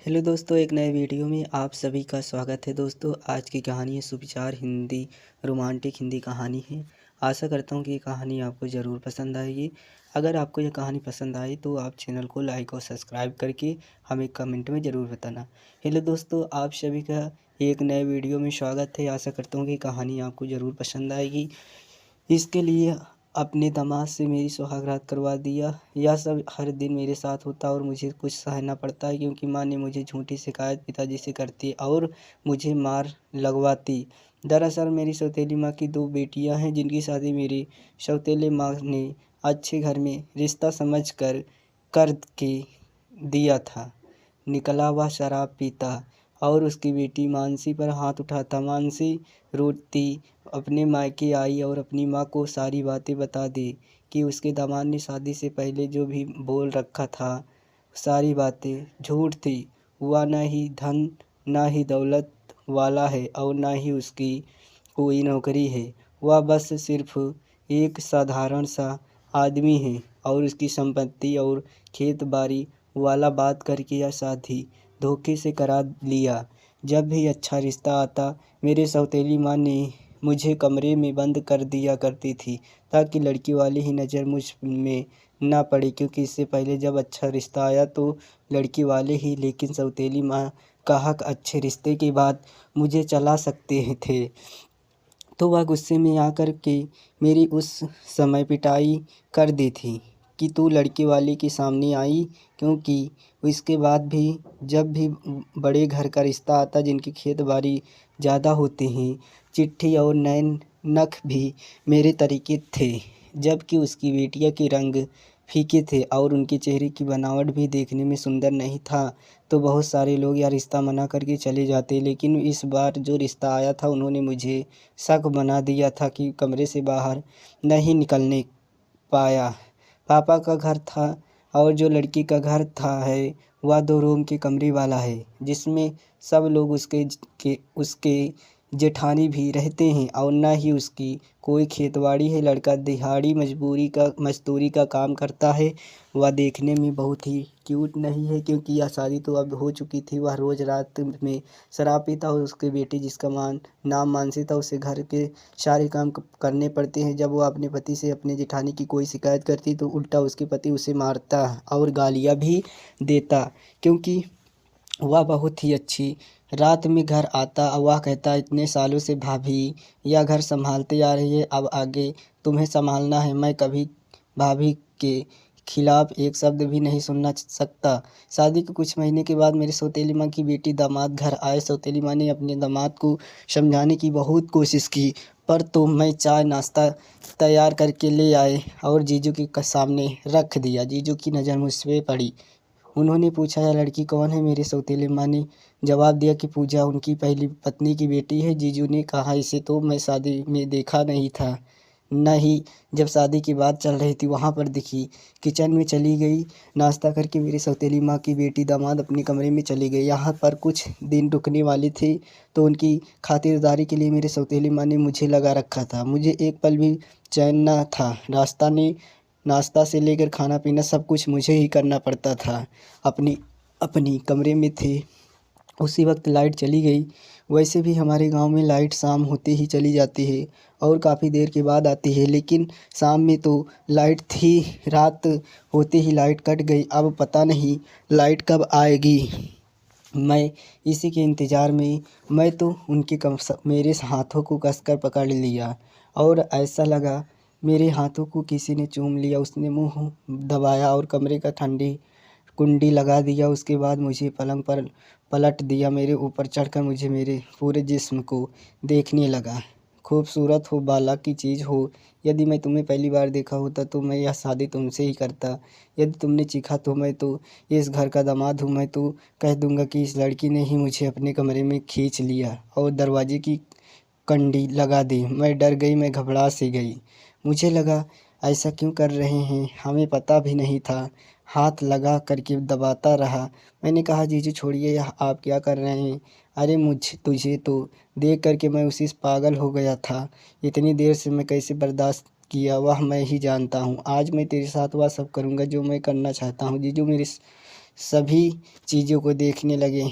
Hello दोस्तों, एक नए वीडियो में आप सभी का स्वागत है। दोस्तों, आज की कहानी है सुविचार हिंदी रोमांटिक हिंदी कहानी है। आशा करता हूँ कि ये कहानी आपको ज़रूर पसंद आएगी। अगर आपको ये कहानी पसंद आई तो आप चैनल को लाइक और सब्सक्राइब करके हमें कमेंट में ज़रूर बताना। हेलो दोस्तों, आप सभी का एक नए वीडियो में स्वागत है। आशा करता हूँ कि कहानी आपको ज़रूर पसंद आएगी। इसके लिए अपने दामाद से मेरी सुहागरात करवा दिया। यह सब हर दिन मेरे साथ होता और मुझे कुछ सहना पड़ता है, क्योंकि माँ ने मुझे झूठी शिकायत पिताजी से करती और मुझे मार लगवाती। दरअसल मेरी सौतेली माँ की दो बेटियां हैं, जिनकी शादी मेरी सौतेले माँ ने अच्छे घर में रिश्ता समझ कर के दिया था। निकला वह शराब पीता और उसकी बेटी मानसी पर हाथ उठाता। मानसी रोती अपने मायके आई और अपनी माँ को सारी बातें बता दी कि उसके दामाद ने शादी से पहले जो भी बोल रखा था सारी बातें झूठ थी। वह न ही धन न ही दौलत वाला है और न ही उसकी कोई नौकरी है। वह बस सिर्फ एक साधारण सा आदमी है और उसकी संपत्ति और खेत बाड़ी वाला बात करके यह शादी धोखे से करा लिया। जब भी अच्छा रिश्ता आता मेरे सौतेली माँ ने मुझे कमरे में बंद कर दिया करती थी, ताकि लड़की वाली ही नज़र मुझ में ना पड़े, क्योंकि इससे पहले जब अच्छा रिश्ता आया तो लड़की वाले ही, लेकिन सौतेली माँ का हक अच्छे रिश्ते के बाद मुझे चला सकते थे। तो वह गुस्से में आकर के मेरी उस समय पिटाई कर दी थी कि तू लड़के वाले के सामने आई, क्योंकि इसके बाद भी जब भी बड़े घर का रिश्ता आता जिनकी खेत बाड़ी ज़्यादा होते हैं, चिट्ठी और नैन नख भी मेरे तरीके थे, जबकि उसकी बेटिया के रंग फीके थे और उनके चेहरे की बनावट भी देखने में सुंदर नहीं था। तो बहुत सारे लोग यह रिश्ता मना करके चले जाते, लेकिन इस बार जो रिश्ता आया था उन्होंने मुझे शक बना दिया था कि कमरे से बाहर नहीं निकलने पाया। पापा का घर था और जो लड़की का घर था है वह 2 रूम के कमरे वाला है, जिसमें सब लोग उसके जेठानी भी रहते हैं और न ही उसकी कोई खेतवाड़ी है। लड़का दिहाड़ी मजदूरी का काम करता है। वह देखने में बहुत ही क्यूट नहीं है, क्योंकि यह शादी तो अब हो चुकी थी। वह रोज़ रात में शराब पीता और उसके बेटे जिसका नाम मानसी था, उसे घर के सारे काम करने पड़ते हैं। जब वह अपने पति से अपने जेठानी की कोई शिकायत करती तो उल्टा उसके पति उसे मारता और गालियाँ भी देता, क्योंकि वह बहुत ही अच्छी। रात में घर आता और वह कहता, इतने सालों से भाभी यह घर संभालते आ रही है, अब आगे तुम्हें संभालना है। मैं कभी भाभी के खिलाफ एक शब्द भी नहीं सुनना सकता। शादी के कुछ महीने के बाद मेरी सौतेली माँ की बेटी दामाद घर आए। सौतेली माँ ने अपने दामाद को समझाने की बहुत कोशिश की, पर तो मैं चाय नाश्ता तैयार करके ले आए और जीजू के सामने रख दिया। जीजू की नज़र मुझ पे पड़ी। उन्होंने पूछा, यह लड़की कौन है? मेरे सौतेली माँ ने जवाब दिया कि पूजा उनकी पहली पत्नी की बेटी है। जीजू ने कहा, इसे तो मैं शादी में देखा नहीं था, न ही जब शादी की बात चल रही थी वहाँ पर दिखी। किचन में चली गई। नाश्ता करके मेरी सौतेली माँ की बेटी दामाद अपने कमरे में चली गई। यहाँ पर कुछ दिन रुकने वाली थी, तो उनकी खातिरदारी के लिए मेरे सौतेली माँ ने मुझे लगा रखा था। मुझे एक पल भी चैन न था। नाश्ता से लेकर खाना पीना सब कुछ मुझे ही करना पड़ता था। अपनी अपनी कमरे में थे। उसी वक्त लाइट चली गई। वैसे भी हमारे गांव में लाइट शाम होते ही चली जाती है और काफ़ी देर के बाद आती है, लेकिन शाम में तो लाइट थी। रात होते ही लाइट कट गई। अब पता नहीं लाइट कब आएगी। मैं इसी के इंतज़ार में मैं तो मेरे हाथों को कसकर पकड़ लिया और ऐसा लगा मेरे हाथों को किसी ने चूम लिया। उसने मुंह दबाया और कमरे का ठंडी कुंडी लगा दिया। उसके बाद मुझे पलंग पर पलट दिया। मेरे ऊपर चढ़कर मुझे मेरे पूरे जिस्म को देखने लगा। खूबसूरत हो, बाला की चीज़ हो। यदि मैं तुम्हें पहली बार देखा होता तो मैं यह शादी तुमसे ही करता। यदि तुमने चीखा तो मैं तो इस घर का दामाद हूँ। मैं तो कह दूंगा कि इस लड़की ने ही मुझे अपने कमरे में खींच लिया और दरवाजे की कंडी लगा दी। मैं डर गई, मैं घबरा सी गई। मुझे लगा ऐसा क्यों कर रहे हैं, हमें पता भी नहीं था। हाथ लगा करके दबाता रहा। मैंने कहा, जीजू छोड़िए, यह आप क्या कर रहे हैं? अरे तुझे तो देख करके मैं उसी से पागल हो गया था। इतनी देर से मैं कैसे बर्दाश्त किया वह मैं ही जानता हूँ। आज मैं तेरे साथ वह सब करूँगा जो मैं करना चाहता हूँ। जीजू सभी चीज़ों को देखने लगे,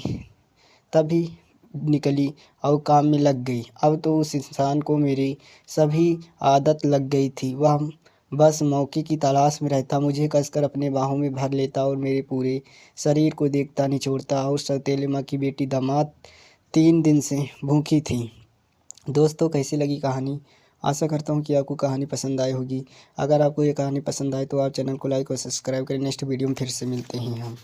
तभी निकली और काम में लग गई। अब तो उस इंसान को मेरी सभी आदत लग गई थी। वह बस मौके की तलाश में रहता, मुझे कसकर अपने बाहों में भर लेता और मेरे पूरे शरीर को देखता निचोड़ता। और सौतेले माँ की बेटी दामाद 3 दिन से भूखी थी। दोस्तों, कैसी लगी कहानी? आशा करता हूँ कि आपको कहानी पसंद आई होगी। अगर आपको ये कहानी पसंद आए तो आप चैनल को लाइक और सब्सक्राइब करें। नेक्स्ट वीडियो में फिर से मिलते हैं हम।